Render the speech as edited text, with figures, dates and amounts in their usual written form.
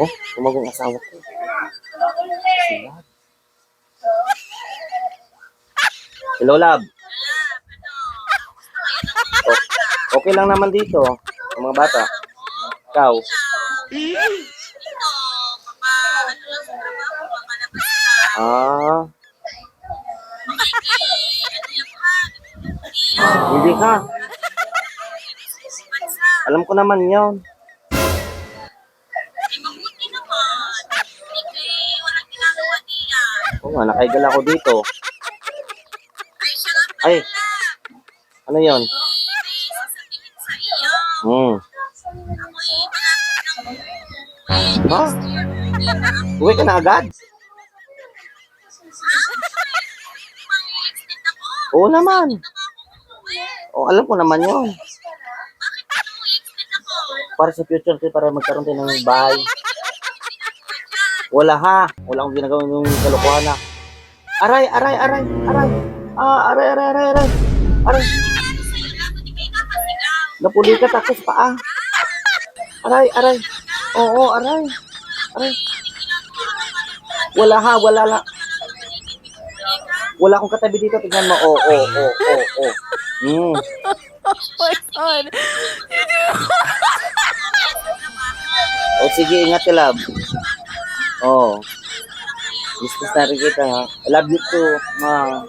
Oh, tumawag ang asawa ko. Sila. Hello, love. Okay lang naman dito. Ang mga bata. Ikaw. Ah. Hindi ka. Alam ko naman yun. Oo nga, nakaigal ako dito. Ay. Ano yun? Ha? Uwi ka na agad? Oo naman. Oo, alam ko naman yun. Para sa future ko, para magkaroon tayo ng bahay. Wala ha. Wala akong ginagawa yung kalokohan na. Aray, aray, aray, aray. Aray, aray, aray, aray. Aray. Napuli ka tapos paa. Aray, aray. Oo, aray. Aray. Wala ha, wala la. Wala akong katabi dito. Tignan mo. Oo. Oh my God. O sige, ingat ka, love. Miss na rin kita, ha. I love you too. Ma.